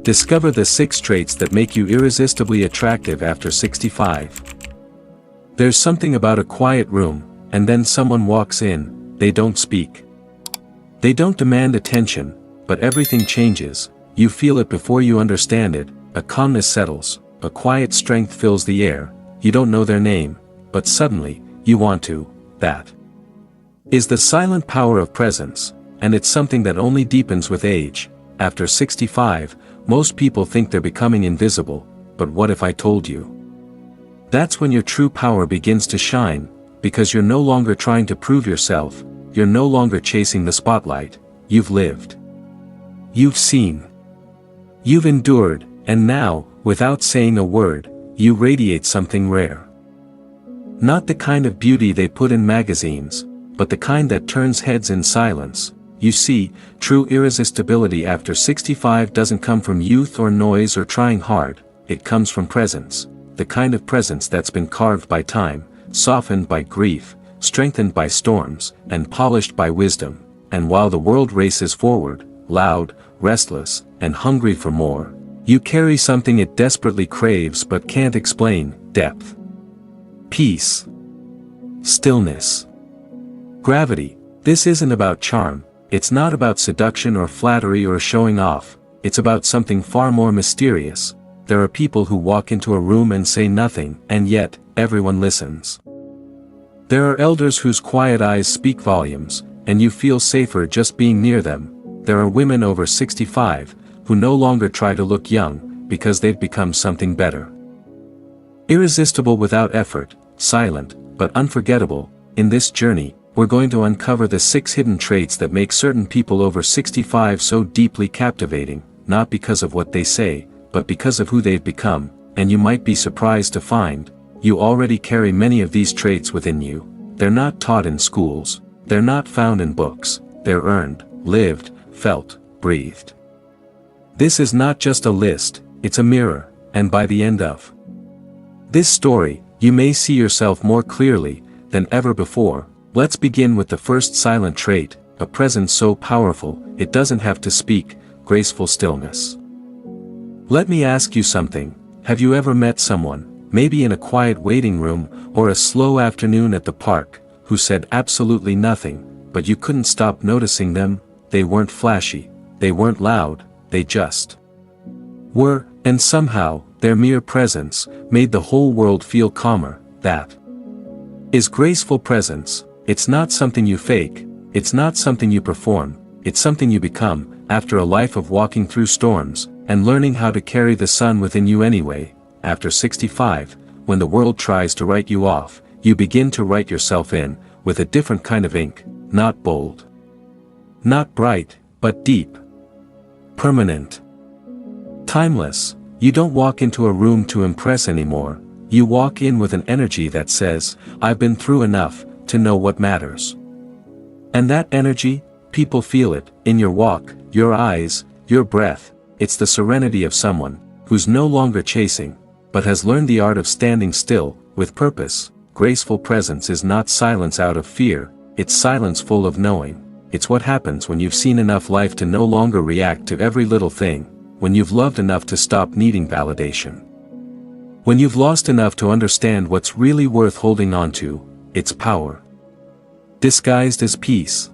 Discover the 6 traits that make you irresistibly attractive after 65. There's something about a quiet room, and then someone walks in, they don't speak. They don't demand attention, but everything changes, you feel it before you understand it, a calmness settles, a quiet strength fills the air, you don't know their name, but suddenly, you want to. That is the silent power of presence, and it's something that only deepens with age. After 65, most people think they're becoming invisible, but what if I told you? That's when your true power begins to shine, because you're no longer trying to prove yourself, you're no longer chasing the spotlight, you've lived. You've seen. You've endured, and now, without saying a word, you radiate something rare. Not the kind of beauty they put in magazines, but the kind that turns heads in silence. You see, true irresistibility after 65 doesn't come from youth or noise or trying hard, it comes from presence, the kind of presence that's been carved by time, softened by grief, strengthened by storms, and polished by wisdom. And while the world races forward, loud, restless, and hungry for more, you carry something it desperately craves but can't explain: depth, peace, stillness, gravity. This isn't about charm. It's not about seduction or flattery or showing off, it's about something far more mysterious. There are people who walk into a room and say nothing, and yet, everyone listens. There are elders whose quiet eyes speak volumes, and you feel safer just being near them. There are women over 65, who no longer try to look young, because they've become something better. Irresistible without effort, silent, but unforgettable. In this journey, we're going to uncover the 6 hidden traits that make certain people over 65 so deeply captivating, not because of what they say, but because of who they've become, and you might be surprised to find, you already carry many of these traits within you. They're not taught in schools, they're not found in books, they're earned, lived, felt, breathed. This is not just a list, it's a mirror, and by the end of this story, you may see yourself more clearly than ever before. Let's begin with the first silent trait, a presence so powerful, it doesn't have to speak: graceful stillness. Let me ask you something, have you ever met someone, maybe in a quiet waiting room, or a slow afternoon at the park, who said absolutely nothing, but you couldn't stop noticing them? They weren't flashy, they weren't loud, they just were, and somehow, their mere presence made the whole world feel calmer. That is graceful presence. It's not something you fake, it's not something you perform, it's something you become, after a life of walking through storms, and learning how to carry the sun within you anyway. After 65, when the world tries to write you off, you begin to write yourself in, with a different kind of ink, not bold, not bright, but deep, permanent, timeless. You don't walk into a room to impress anymore, you walk in with an energy that says, I've been through enough to know what matters. And that energy, people feel it, in your walk, your eyes, your breath. It's the serenity of someone who's no longer chasing, but has learned the art of standing still, with purpose. Graceful presence is not silence out of fear, it's silence full of knowing. It's what happens when you've seen enough life to no longer react to every little thing, when you've loved enough to stop needing validation. When you've lost enough to understand what's really worth holding on to. It's power disguised as peace.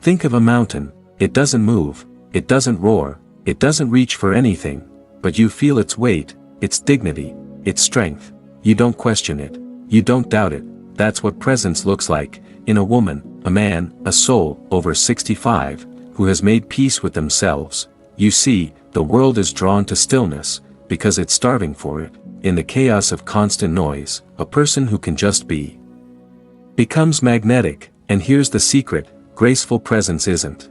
Think of a mountain, it doesn't move, it doesn't roar, it doesn't reach for anything, but you feel its weight, its dignity, its strength. You don't question it, you don't doubt it. That's what presence looks like, in a woman, a man, a soul, over 65, who has made peace with themselves. You see, the world is drawn to stillness, because it's starving for it. In the chaos of constant noise, a person who can just be becomes magnetic. And here's the secret, graceful presence isn't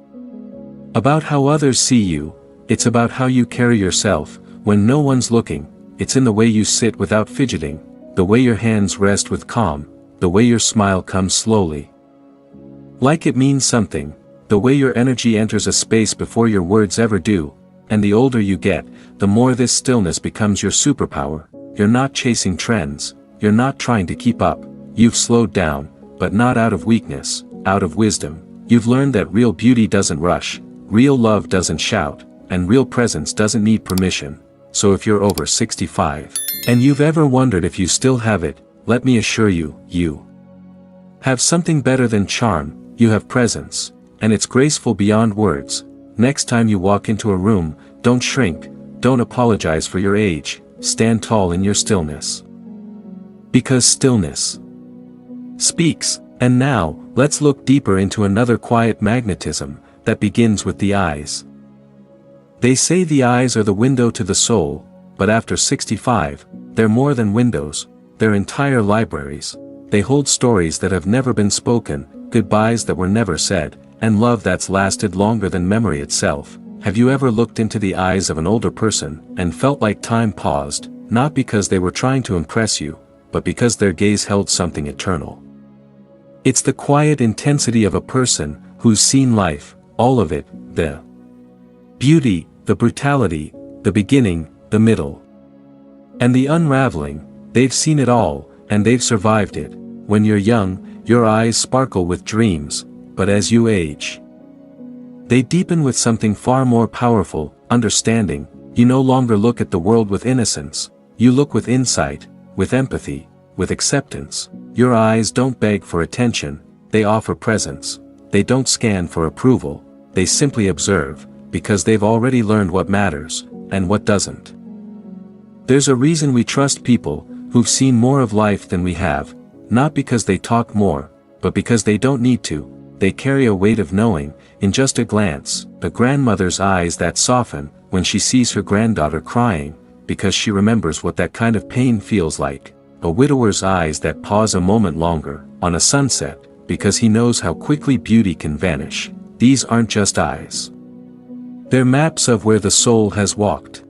about how others see you, it's about how you carry yourself, when no one's looking. It's in the way you sit without fidgeting, the way your hands rest with calm, the way your smile comes slowly, like it means something, the way your energy enters a space before your words ever do. And the older you get, the more this stillness becomes your superpower. You're not chasing trends, you're not trying to keep up, you've slowed down, but not out of weakness, out of wisdom. You've learned that real beauty doesn't rush, real love doesn't shout, and real presence doesn't need permission. So if you're over 65, and you've ever wondered if you still have it, let me assure you, you have something better than charm. You have presence, and it's graceful beyond words. Next time you walk into a room, don't shrink, don't apologize for your age, stand tall in your stillness. Because stillness speaks. And now, let's look deeper into another quiet magnetism, that begins with the eyes. They say the eyes are the window to the soul, but after 65, they're more than windows, they're entire libraries. They hold stories that have never been spoken, goodbyes that were never said, and love that's lasted longer than memory itself. Have you ever looked into the eyes of an older person, and felt like time paused, not because they were trying to impress you, but because their gaze held something eternal? It's the quiet intensity of a person who's seen life, all of it, the beauty, the brutality, the beginning, the middle, and the unraveling. They've seen it all, and they've survived it. When you're young, your eyes sparkle with dreams, but as you age, they deepen with something far more powerful, understanding. You no longer look at the world with innocence, you look with insight, with empathy, with acceptance. Your eyes don't beg for attention, they offer presence. They don't scan for approval, they simply observe, because they've already learned what matters, and what doesn't. There's a reason we trust people who've seen more of life than we have, not because they talk more, but because they don't need to. They carry a weight of knowing, in just a glance. The grandmother's eyes that soften when she sees her granddaughter crying, because she remembers what that kind of pain feels like. A widower's eyes that pause a moment longer, on a sunset, because he knows how quickly beauty can vanish. These aren't just eyes. They're maps of where the soul has walked.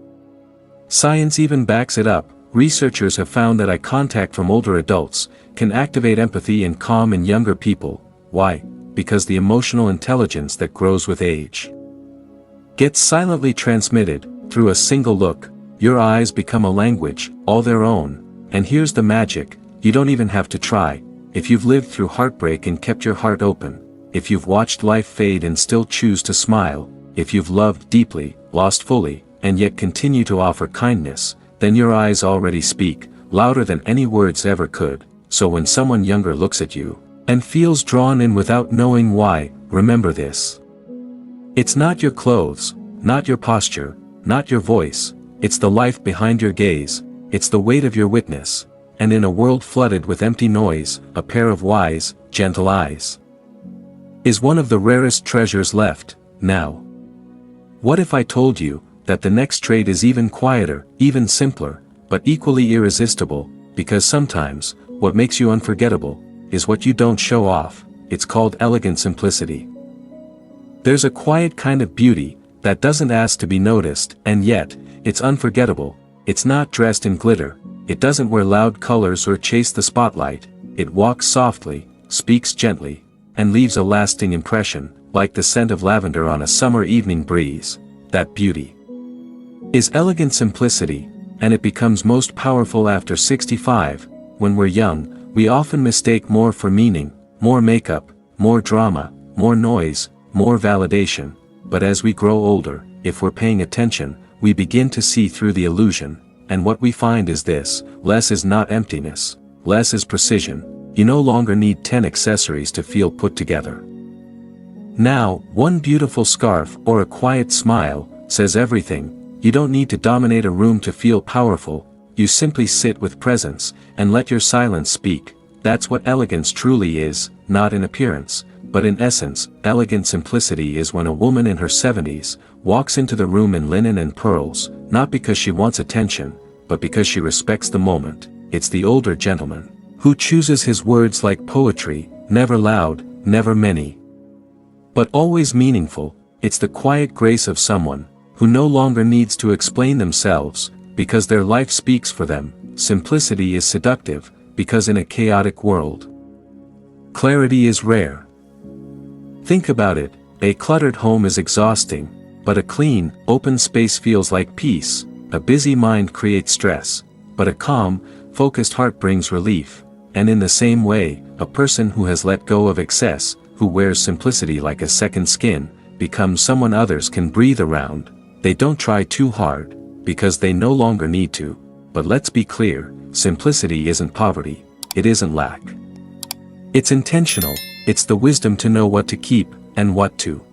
Science even backs it up. Researchers have found that eye contact from older adults can activate empathy and calm in younger people. Why? Because the emotional intelligence that grows with age gets silently transmitted through a single look. Your eyes become a language, all their own. And here's the magic, you don't even have to try. If you've lived through heartbreak and kept your heart open, if you've watched life fade and still choose to smile, if you've loved deeply, lost fully, and yet continue to offer kindness, then your eyes already speak, louder than any words ever could. So when someone younger looks at you, and feels drawn in without knowing why, remember this. It's not your clothes, not your posture, not your voice, it's the life behind your gaze. It's the weight of your witness, and in a world flooded with empty noise, a pair of wise, gentle eyes is one of the rarest treasures left. Now, what if I told you that the next trait is even quieter, even simpler, but equally irresistible, because sometimes, what makes you unforgettable, is what you don't show off. It's called elegant simplicity. There's a quiet kind of beauty that doesn't ask to be noticed, and yet, it's unforgettable. It's not dressed in glitter, it doesn't wear loud colors or chase the spotlight. It walks softly, speaks gently, and leaves a lasting impression, like the scent of lavender on a summer evening breeze. That beauty is elegant simplicity, and it becomes most powerful after 65. When we're young, we often mistake more for meaning, more makeup, more drama, more noise, more validation. But as we grow older, if we're paying attention, we begin to see through the illusion, and what we find is this: less is not emptiness, less is precision. You no longer need 10 accessories to feel put together. Now, one beautiful scarf or a quiet smile says everything. You don't need to dominate a room to feel powerful, you simply sit with presence, and let your silence speak. That's what elegance truly is, not in appearance, but in essence. Elegant simplicity is when a woman in her 70s walks into the room in linen and pearls, not because she wants attention, but because she respects the moment. It's the older gentleman who chooses his words like poetry, never loud, never many, but always meaningful. It's the quiet grace of someone who no longer needs to explain themselves, because their life speaks for them. Simplicity is seductive, because in a chaotic world, clarity is rare. Think about it, a cluttered home is exhausting, but a clean, open space feels like peace. A busy mind creates stress, but a calm, focused heart brings relief. And in the same way, a person who has let go of excess, who wears simplicity like a second skin, becomes someone others can breathe around. They don't try too hard, because they no longer need to. But let's be clear, simplicity isn't poverty. It isn't lack. It's intentional. It's the wisdom to know what to keep, and what to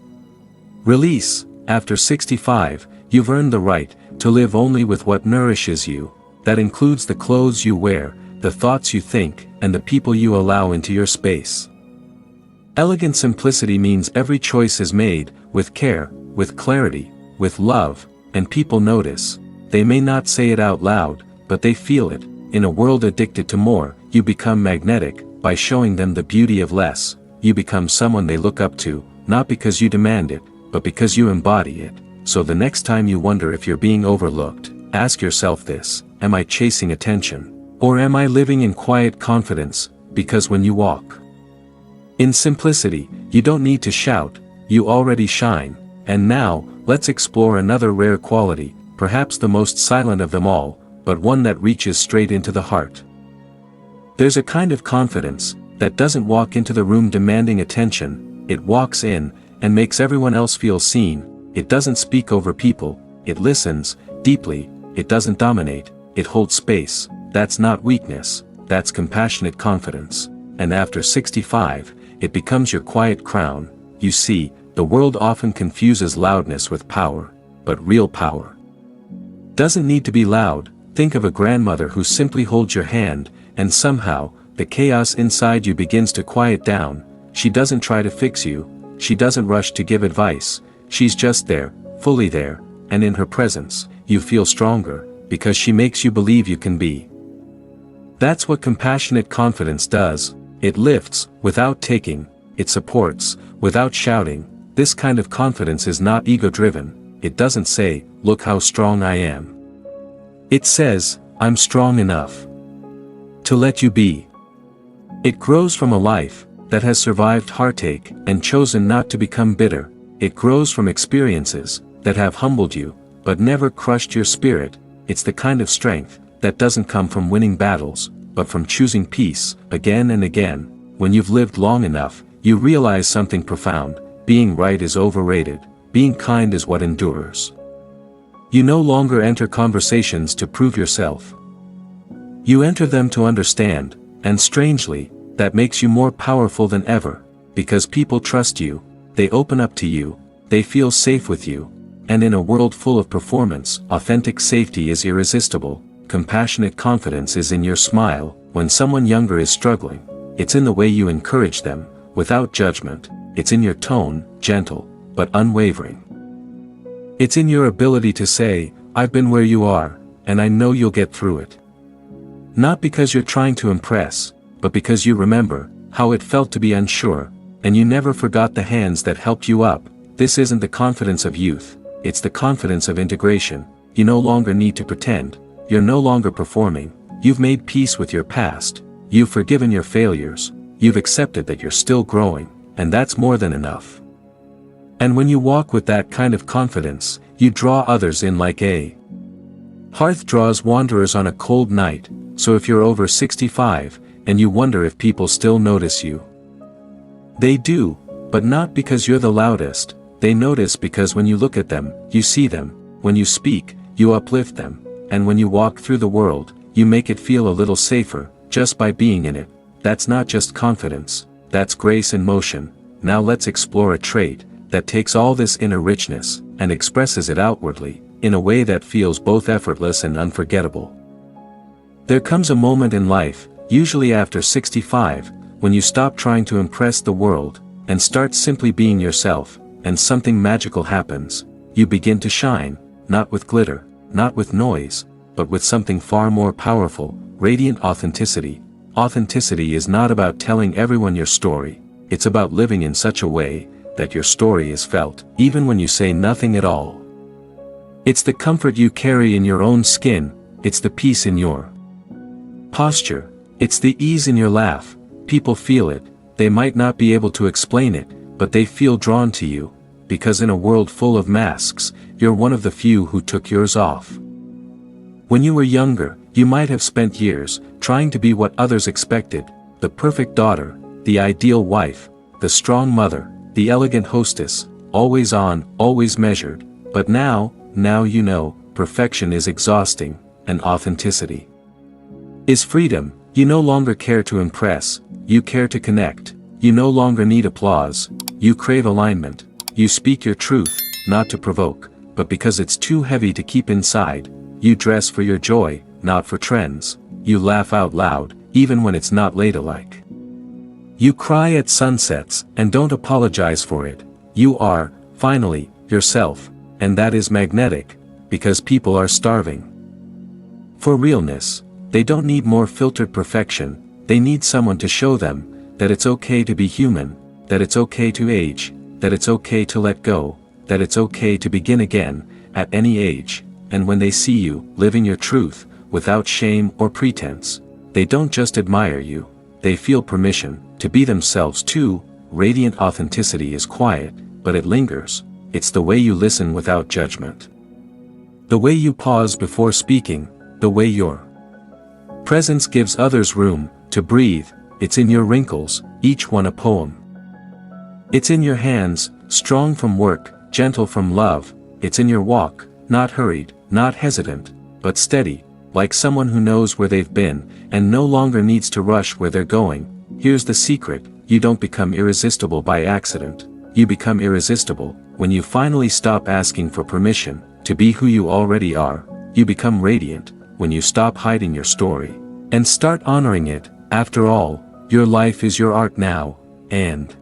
release. After 65, you've earned the right to live only with what nourishes you. That includes the clothes you wear, the thoughts you think, and the people you allow into your space. Elegant simplicity means every choice is made with care, with clarity, with love, and people notice. They may not say it out loud, but they feel it. In a world addicted to more, you become magnetic. By showing them the beauty of less, you become someone they look up to, not because you demand it, but because you embody it. So the next time you wonder if you're being overlooked, ask yourself this: am I chasing attention? Or am I living in quiet confidence? Because when you walk in simplicity, you don't need to shout, you already shine. And now, let's explore another rare quality, perhaps the most silent of them all, but one that reaches straight into the heart. There's a kind of confidence that doesn't walk into the room demanding attention. It walks in and makes everyone else feel seen. It doesn't speak over people, it listens deeply. It doesn't dominate, it holds space. That's not weakness, that's compassionate confidence. And after 65, it becomes your quiet crown. You see, the world often confuses loudness with power, but real power doesn't need to be loud. Think of a grandmother who simply holds your hand, and somehow, the chaos inside you begins to quiet down. She doesn't try to fix you, she doesn't rush to give advice, she's just there, fully there, and in her presence, you feel stronger, because she makes you believe you can be. That's what compassionate confidence does. It lifts, without taking, it supports, without shouting. This kind of confidence is not ego-driven. It doesn't say, "Look how strong I am." It says, "I'm strong enough to let you be." It grows from a life that has survived heartache and chosen not to become bitter. It grows from experiences that have humbled you, but never crushed your spirit. It's the kind of strength that doesn't come from winning battles, but from choosing peace, again and again. When you've lived long enough, you realize something profound: being right is overrated, being kind is what endures. You no longer enter conversations to prove yourself. You enter them to understand, and strangely, that makes you more powerful than ever, because people trust you, they open up to you, they feel safe with you. And in a world full of performance, authentic safety is irresistible. Compassionate confidence is in your smile. When someone younger is struggling, it's in the way you encourage them, without judgment. It's in your tone, gentle, but unwavering. It's in your ability to say, "I've been where you are, and I know you'll get through it." Not because you're trying to impress, but because you remember how it felt to be unsure, and you never forgot the hands that helped you up. This isn't the confidence of youth, it's the confidence of integration. You no longer need to pretend, you're no longer performing, you've made peace with your past, you've forgiven your failures, you've accepted that you're still growing, and that's more than enough. And when you walk with that kind of confidence, you draw others in like a hearth draws wanderers on a cold night. So if you're over 65, and you wonder if people still notice you, they do, but not because you're the loudest. They notice because when you look at them, you see them. When you speak, you uplift them. And when you walk through the world, you make it feel a little safer, just by being in it. That's not just confidence, that's grace in motion. Now let's explore a trait that takes all this inner richness, and expresses it outwardly, in a way that feels both effortless and unforgettable. There comes a moment in life, usually after 65, when you stop trying to impress the world, and start simply being yourself, and something magical happens. You begin to shine, not with glitter, not with noise, but with something far more powerful: radiant authenticity. Authenticity is not about telling everyone your story, it's about living in such a way that your story is felt, even when you say nothing at all. It's the comfort you carry in your own skin, it's the peace in your posture, it's the ease in your laugh. People feel it, they might not be able to explain it, but they feel drawn to you, because in a world full of masks, you're one of the few who took yours off. When you were younger, you might have spent years trying to be what others expected: the perfect daughter, the ideal wife, the strong mother, the elegant hostess, always on, always measured. But now, now you know, perfection is exhausting, and authenticity is freedom. You no longer care to impress, you care to connect. You no longer need applause, you crave alignment. You speak your truth, not to provoke, but because it's too heavy to keep inside. You dress for your joy, not for trends. You laugh out loud, even when it's not ladylike. You cry at sunsets, and don't apologize for it. You are, finally, yourself, and that is magnetic, because people are starving for realness. They don't need more filtered perfection, they need someone to show them that it's okay to be human, that it's okay to age, that it's okay to let go, that it's okay to begin again, at any age. And when they see you, living your truth, without shame or pretense, they don't just admire you, they feel permission to be themselves too. Radiant authenticity is quiet, but it lingers. It's the way you listen without judgment, the way you pause before speaking, the way your presence gives others room to breathe. It's in your wrinkles, each one a poem. It's in your hands, strong from work, gentle from love. It's in your walk, not hurried, not hesitant, but steady, like someone who knows where they've been, and no longer needs to rush where they're going. Here's the secret: you don't become irresistible by accident. You become irresistible when you finally stop asking for permission to be who you already are. You become radiant when you stop hiding your story and start honoring it. After all, your life is your art now, and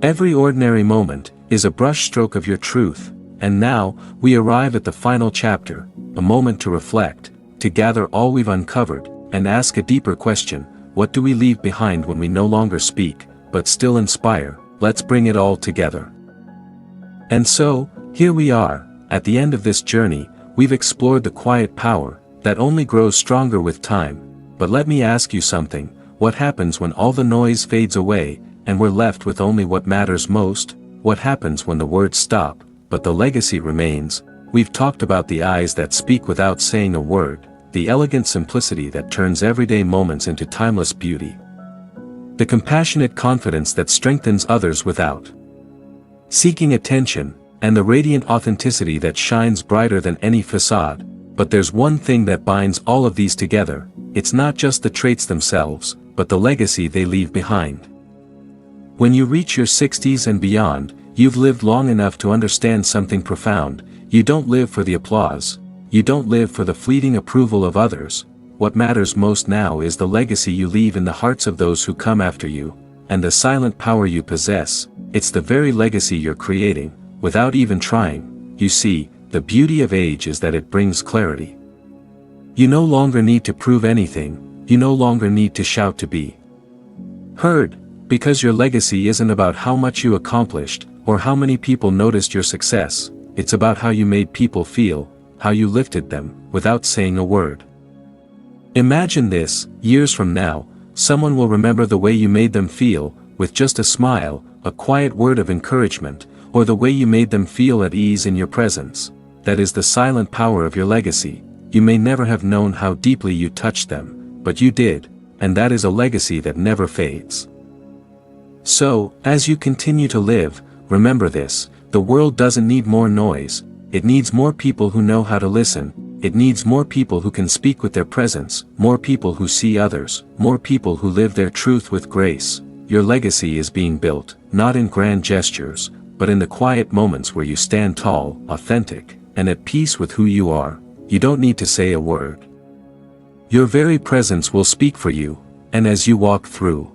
every ordinary moment is a brushstroke of your truth. And now, we arrive at the final chapter, a moment to reflect, to gather all we've uncovered, and ask a deeper question: what do we leave behind when we no longer speak, but still inspire? Let's bring it all together. And so, here we are, at the end of this journey. We've explored the quiet power that only grows stronger with time. But let me ask you something: what happens when all the noise fades away, and we're left with only what matters most? What happens when the words stop, but the legacy remains? We've talked about the eyes that speak without saying a word, the elegant simplicity that turns everyday moments into timeless beauty, the compassionate confidence that strengthens others without seeking attention, and the radiant authenticity that shines brighter than any facade. But there's one thing that binds all of these together. It's not just the traits themselves, but the legacy they leave behind. When you reach your 60s and beyond, you've lived long enough to understand something profound. You don't live for the applause. You don't live for the fleeting approval of others. What matters most now is the legacy you leave in the hearts of those who come after you, and the silent power you possess. It's the very legacy you're creating, without even trying. You see, the beauty of age is that it brings clarity. You no longer need to prove anything. You no longer need to shout to be heard, because your legacy isn't about how much you accomplished, or how many people noticed your success. It's about how you made people feel, how you lifted them, without saying a word. Imagine this: years from now, someone will remember the way you made them feel, with just a smile, a quiet word of encouragement, or the way you made them feel at ease in your presence. That is the silent power of your legacy. You may never have known how deeply you touched them, but you did, and that is a legacy that never fades. So, as you continue to live, remember this: the world doesn't need more noise. It needs more people who know how to listen. It needs more people who can speak with their presence, more people who see others, more people who live their truth with grace. Your legacy is being built, not in grand gestures, but in the quiet moments where you stand tall, authentic, and at peace with who you are. You don't need to say a word. Your very presence will speak for you, and as you walk through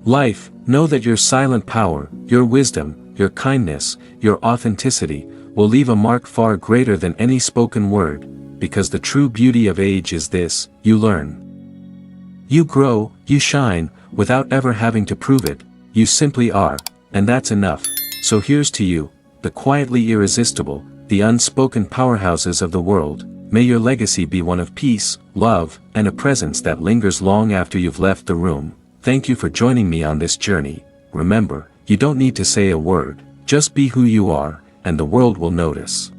life, know that your silent power, your wisdom, your kindness, your authenticity, will leave a mark far greater than any spoken word, because the true beauty of age is this: you learn. You grow, you shine, without ever having to prove it. You simply are, and that's enough. So here's to you, the quietly irresistible, the unspoken powerhouses of the world. May your legacy be one of peace, love, and a presence that lingers long after you've left the room. Thank you for joining me on this journey. Remember, you don't need to say a word, just be who you are, and the world will notice.